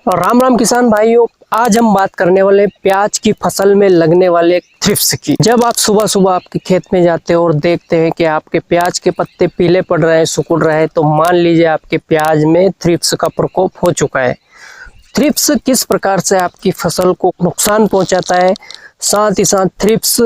और राम राम किसान भाइयों, आज हम बात करने वाले प्याज की फसल में लगने वाले थ्रिप्स की। जब आप सुबह सुबह आपके खेत में जाते हो और देखते हैं कि आपके प्याज के पत्ते पीले पड़ रहे हैं, सिकुड़ रहे हैं, तो मान लीजिए आपके प्याज में थ्रिप्स का प्रकोप हो चुका है। थ्रिप्स किस प्रकार से आपकी फसल को नुकसान पहुंचाता है, साथ ही साथ थ्रिप्स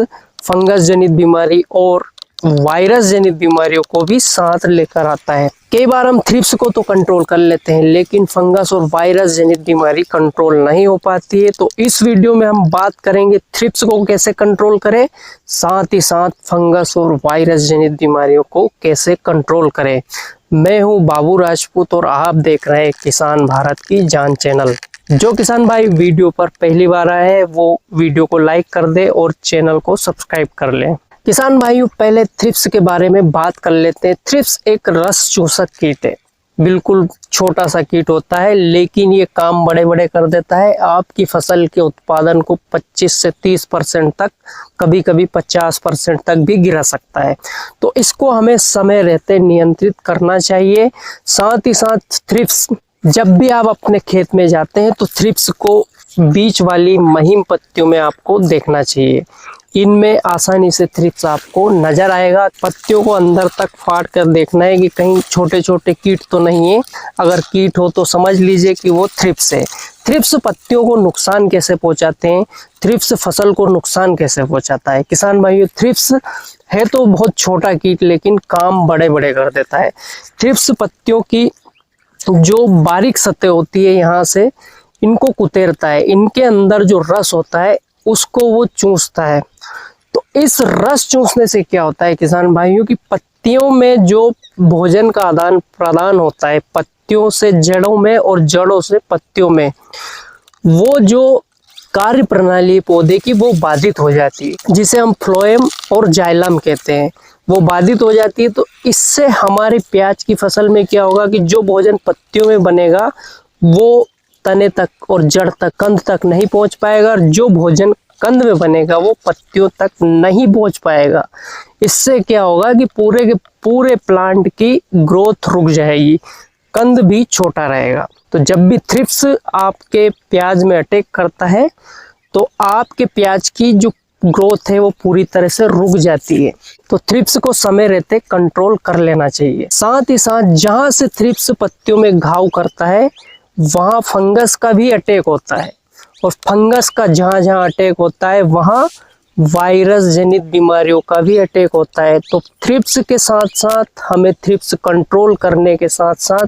फंगस जनित बीमारी और वायरस जनित बीमारियों को भी साथ लेकर आता है। कई बार हम थ्रिप्स को तो कंट्रोल कर लेते हैं, लेकिन फंगस और वायरस जनित बीमारी कंट्रोल नहीं हो पाती है। तो इस वीडियो में हम बात करेंगे थ्रिप्स को कैसे कंट्रोल करें, साथ ही साथ फंगस और वायरस जनित बीमारियों को कैसे कंट्रोल करें। मैं हूं बाबू राजपूत और आप देख रहे हैं किसान भारत की जान चैनल। जो किसान भाई वीडियो पर पहली बार आए हैं वो वीडियो को लाइक कर दे और चैनल को सब्सक्राइब कर लें। किसान भाइयों, पहले थ्रिप्स के बारे में बात कर लेते हैं। थ्रिप्स एक रस चूसक कीट है। बिल्कुल छोटा सा कीट होता है, लेकिन ये काम बड़े बड़े कर देता है। आपकी फसल के उत्पादन को 25 से 30% तक, कभी कभी 50% तक भी गिरा सकता है। तो इसको हमें समय रहते नियंत्रित करना चाहिए। साथ ही साथ थ्रिप्स, जब भी आप अपने खेत में जाते हैं तो थ्रिप्स को बीच वाली महीन पत्तियों में आपको देखना चाहिए। इनमें आसानी से थ्रिप्स आपको नजर आएगा। पत्तियों को अंदर तक फाड़ कर देखना है कि कहीं छोटे छोटे कीट तो नहीं है। अगर कीट हो तो समझ लीजिए कि वो थ्रिप्स है। थ्रिप्स पत्तियों को नुकसान कैसे पहुंचाते हैं, थ्रिप्स फसल को नुकसान कैसे पहुंचाता है। किसान भाइयों, थ्रिप्स है तो बहुत छोटा कीट, लेकिन काम बड़े बड़े कर देता है। थ्रिप्स पत्तियों की जो बारीक सतह होती है, यहाँ से इनको कुतेरता है। इनके अंदर जो रस होता है उसको वो चूसता है। तो इस रस चूसने से क्या होता है किसान भाइयों की पत्तियों में जो भोजन का आदान प्रदान होता है, पत्तियों से जड़ों में और जड़ों से पत्तियों में, वो जो कार्य प्रणाली पौधे की वो बाधित हो जाती है, जिसे हम फ्लोएम और जाइलम कहते हैं। वो बाधित हो जाती है। तो इससे हमारी प्याज की फसल में क्या होगा कि जो भोजन पत्तियों में बनेगा वो तने तक और जड़ तक, कंद तक नहीं पहुंच पाएगा, और जो भोजन कंद में बनेगा वो पत्तियों तक नहीं पहुंच पाएगा। इससे क्या होगा कि पूरे के पूरे प्लांट की ग्रोथ रुक जाएगी, कंद भी छोटा रहेगा। तो जब भी थ्रिप्स आपके प्याज में अटैक करता है तो आपके प्याज की जो ग्रोथ है वो पूरी तरह से रुक जाती है। तो थ्रिप्स को समय रहते कंट्रोल कर लेना चाहिए। साथ ही साथ जहां से थ्रिप्स पत्तियों में घाव करता है वहां फंगस का भी अटैक होता है, और फंगस का जहां जहां अटैक होता है वहां वायरस जनित बीमारियों का भी अटैक होता है। तो थ्रिप्स के साथ साथ हमें थ्रिप्स कंट्रोल करने के साथ साथ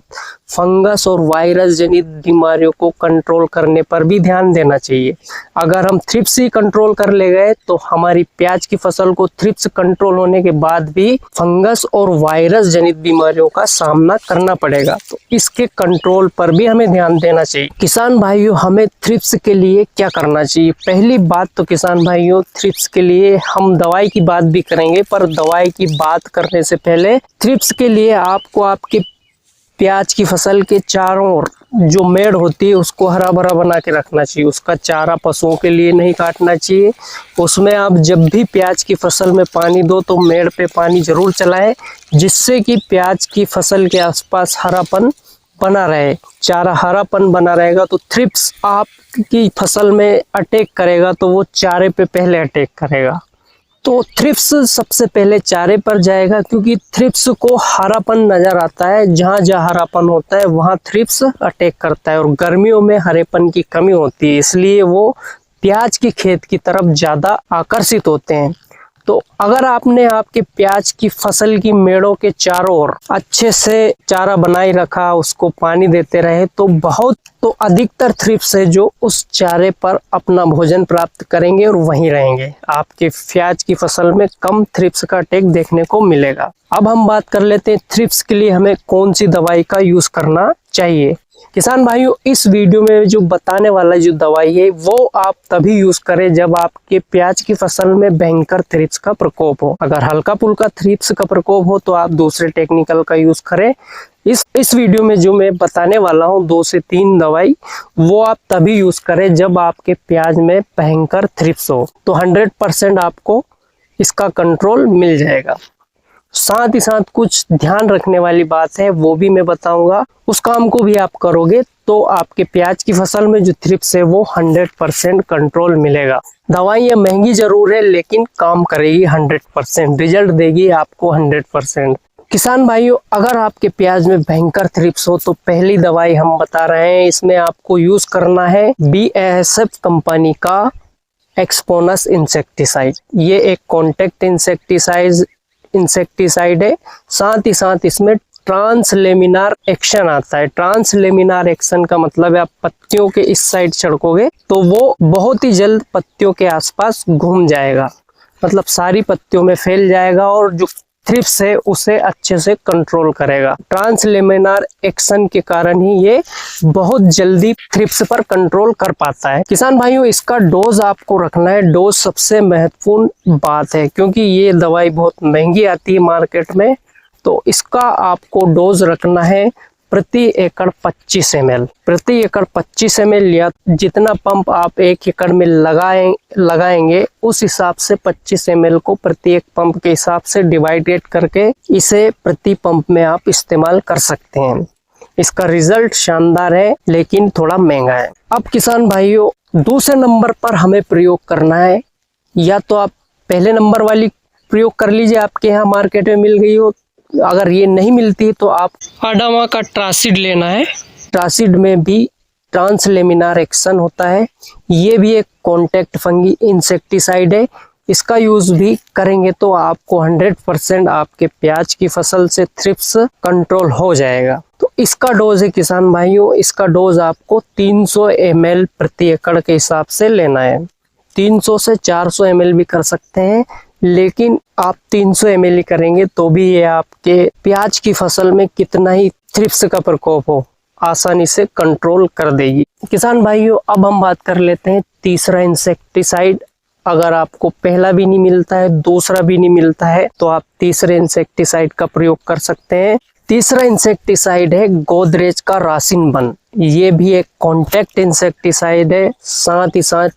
फंगस और वायरस जनित बीमारियों को कंट्रोल करने पर भी ध्यान देना चाहिए। अगर हम थ्रिप्स ही कंट्रोल कर ले गए तो हमारी प्याज की फसल को थ्रिप्स कंट्रोल होने के बाद भी फंगस और वायरस जनित बीमारियों का सामना करना पड़ेगा। तो इसके कंट्रोल पर भी हमें ध्यान देना चाहिए। किसान भाइयों, हमें थ्रिप्स के लिए क्या करना चाहिए? पहली बात तो किसान भाइयों, थ्रिप्स के लिए हम दवाई की बात भी करेंगे, पर दवाई की बात करने से पहले थ्रिप्स के लिए आपको आपके प्याज की फसल के चारों ओर जो मेड़ होती है उसको हरा भरा बना के रखना चाहिए। उसका चारा पशुओं के लिए नहीं काटना चाहिए। उसमें आप जब भी प्याज की फसल में पानी दो तो मेड़ पे पानी जरूर चलाएं, जिससे कि प्याज की फसल के आसपास हरापन बना रहे। चारा हरापन बना रहेगा तो थ्रिप्स आपकी फसल में अटैक करेगा तो वो चारे पे पहले अटैक करेगा। तो थ्रिप्स सबसे पहले चारे पर जाएगा, क्योंकि थ्रिप्स को हरापन नजर आता है। जहां जहां हरापन होता है वहां थ्रिप्स अटैक करता है, और गर्मियों में हरेपन की कमी होती है, इसलिए वो प्याज के खेत की तरफ ज्यादा आकर्षित होते हैं। तो अगर आपने आपके प्याज की फसल की मेड़ों के चारों ओर अच्छे से चारा बनाए रखा, उसको पानी देते रहे, तो अधिकतर थ्रिप्स है जो उस चारे पर अपना भोजन प्राप्त करेंगे और वहीं रहेंगे। आपके प्याज की फसल में कम थ्रिप्स का अटैक देखने को मिलेगा। अब हम बात कर लेते हैं थ्रिप्स के लिए हमें कौन सी दवाई का यूज करना चाहिए। किसान भाइयों, इस वीडियो में जो बताने वाला जो दवाई है वो आप तभी यूज करें जब आपके प्याज की फसल में भयंकर थ्रिप्स का प्रकोप हो। अगर हल्का फुल्का थ्रिप्स का प्रकोप हो तो आप दूसरे टेक्निकल का यूज करें। इस वीडियो में जो मैं बताने वाला हूं 2 से 3 दवाई, वो आप तभी यूज करें जब आपके प्याज में भयंकर थ्रिप्स हो, तो 100% आपको इसका कंट्रोल मिल जाएगा। साथ ही साथ कुछ ध्यान रखने वाली बात है वो भी मैं बताऊंगा। उस काम को भी आप करोगे तो आपके प्याज की फसल में जो थ्रिप्स है वो 100% कंट्रोल मिलेगा। दवाइयाँ महंगी जरूर है लेकिन काम करेगी 100%, रिजल्ट देगी आपको 100%। किसान भाइयों, अगर आपके प्याज में भयंकर थ्रिप्स हो तो पहली दवाई हम बता रहे हैं, इसमें आपको यूज करना है BASF कंपनी का एक्सपोनस इंसेक्टिसाइड। ये एक कॉन्टैक्ट इंसेक्टिसाइड है, साथ ही साथ इसमें ट्रांसलेमिनार एक्शन आता है। ट्रांसलेमिनार एक्शन का मतलब है आप पत्तियों के इस साइड छिड़कोगे तो वो बहुत ही जल्द पत्तियों के आसपास घूम जाएगा, मतलब सारी पत्तियों में फैल जाएगा और जो थ्रिप्स है उसे अच्छे से कंट्रोल करेगा। ट्रांसलेमिनार एक्शन के कारण ही ये बहुत जल्दी थ्रिप्स पर कंट्रोल कर पाता है। किसान भाइयों, इसका डोज आपको रखना है। डोज सबसे महत्वपूर्ण बात है क्योंकि ये दवाई बहुत महंगी आती है मार्केट में, तो इसका आपको डोज रखना है प्रति एकड़ 25 ml। प्रति एकड़ 25 ml या जितना पंप आप 1 एकड़ में लगाएंगे उस हिसाब से 25 ml को प्रति एक पंप के हिसाब से डिवाइडेड करके इसे प्रति पंप में आप इस्तेमाल कर सकते हैं। इसका रिजल्ट शानदार है लेकिन थोड़ा महंगा है। अब किसान भाइयों, दूसरे नंबर पर हमें प्रयोग करना है, या तो आप पहले नंबर वाली प्रयोग कर लीजिए, आपके यहाँ मार्केट में मिल गई हो। अगर ये नहीं मिलती तो आप आडामा का ट्रासिड लेना है। ट्रासिड में भी ट्रांसलेमिनार एक्शन होता है। ये भी एक कॉन्टैक्ट फंगी इंसेक्टिसाइड है। इसका यूज भी करेंगे तो आपको 100% आपके प्याज की फसल से थ्रिप्स कंट्रोल हो जाएगा। तो इसका डोज है किसान भाइयों, इसका डोज आपको 300 ml प्रति एकड़ के हिसाब से लेना है। 300 से 400 ml भी कर सकते हैं, लेकिन आप 300 ml करेंगे तो भी ये आपके प्याज की फसल में कितना ही थ्रिप्स का प्रकोप हो आसानी से कंट्रोल कर देगी। किसान भाइयों, अब हम बात कर लेते हैं तीसरा इंसेक्टिसाइड। अगर आपको पहला भी नहीं मिलता है, दूसरा भी नहीं मिलता है, तो आप तीसरे इंसेक्टिसाइड का प्रयोग कर सकते हैं। तीसरा इंसेक्टिसाइड है गोदरेज का रासिनबन। ये भी एक कॉन्टैक्ट इंसेक्टिसाइड है, साथ ही साथ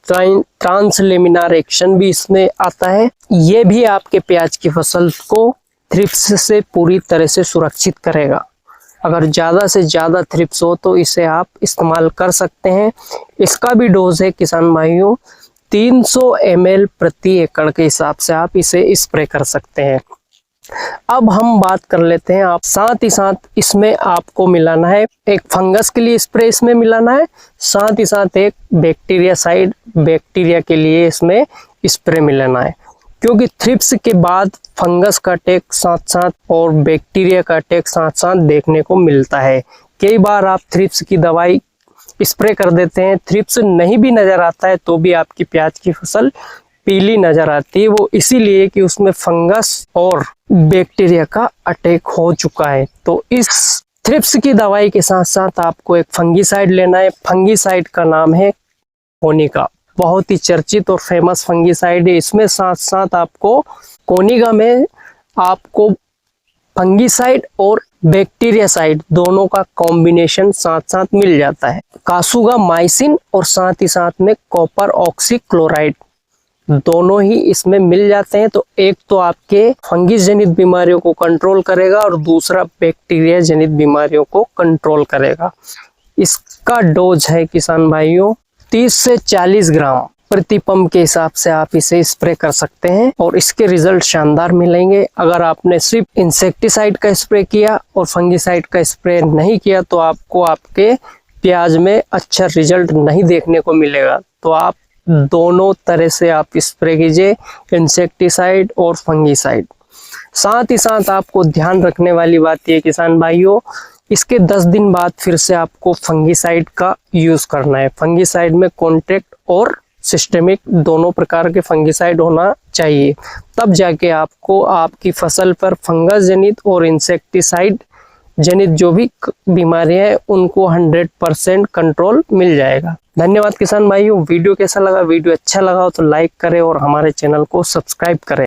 ट्रांसलेमिनार एक्शन भी इसमें आता है। ये भी आपके प्याज की फसल को थ्रिप्स से पूरी तरह से सुरक्षित करेगा। अगर ज़्यादा से ज़्यादा थ्रिप्स हो तो इसे आप इस्तेमाल कर सकते हैं। इसका भी डोज है किसान भाइयों 300 ml प्रति एकड़ के हिसाब से आप इसे स्प्रे कर सकते हैं। अब हम बात कर लेते हैं, आप साथ ही साथ इसमें आपको मिलाना है एक फंगस के लिए स्प्रे इसमें मिलाना है, साथ ही साथ एक बैक्टीरिया के लिए इसमें स्प्रे मिलाना है, क्योंकि थ्रिप्स के बाद फंगस का अटैक साथ साथ और बैक्टीरिया का अटैक साथ साथ देखने को मिलता है। कई बार आप थ्रिप्स की दवाई स्प्रे कर देते हैं, थ्रिप्स नहीं भी नजर आता है तो भी आपकी प्याज की फसल पीली नजर आती है। वो इसीलिए कि उसमें फंगस और बैक्टीरिया का अटैक हो चुका है। तो इस थ्रिप्स की दवाई के साथ साथ आपको एक फंगीसाइड लेना है। फंगीसाइड का नाम है कोनिका, बहुत ही चर्चित और फेमस फंगीसाइड है। इसमें साथ साथ आपको कोनिका में आपको फंगीसाइड और बैक्टीरियासाइड दोनों का कॉम्बिनेशन साथ साथ मिल जाता है। कासुगा माइसिन और साथ ही साथ में कॉपर ऑक्सीक्लोराइड दोनों ही इसमें मिल जाते हैं। तो एक तो आपके फंगिस जनित बीमारियों को कंट्रोल करेगा और दूसरा बैक्टीरिया जनित बीमारियों को कंट्रोल करेगा। इसका डोज है किसान भाइयों 30 से 40 ग्राम प्रति पंप के हिसाब से आप इसे स्प्रे कर सकते हैं और इसके रिजल्ट शानदार मिलेंगे। अगर आपने सिर्फ इंसेक्टिसाइड का स्प्रे किया और फंगिसाइड का स्प्रे नहीं किया तो आपको आपके प्याज में अच्छा रिजल्ट नहीं देखने को मिलेगा। तो आप दोनों तरह से आप स्प्रे कीजिए, इंसेक्टिसाइड और फंगिसाइड। साथ ही साथ आपको ध्यान रखने वाली बात यह किसान भाइयों, इसके 10 दिन बाद फिर से आपको फंगिसाइड का यूज करना है। फंगिसाइड में कॉन्ट्रैक्ट और सिस्टेमिक दोनों प्रकार के फंगिसाइड होना चाहिए, तब जाके आपको आपकी फसल पर फंगस जनित और इंसेक्टिसाइड जनित जो भी बीमारियां हैं उनको 100% कंट्रोल मिल जाएगा। धन्यवाद किसान भाइयों। वीडियो कैसा लगा? वीडियो अच्छा लगा हो तो लाइक करें और हमारे चैनल को सब्सक्राइब करें।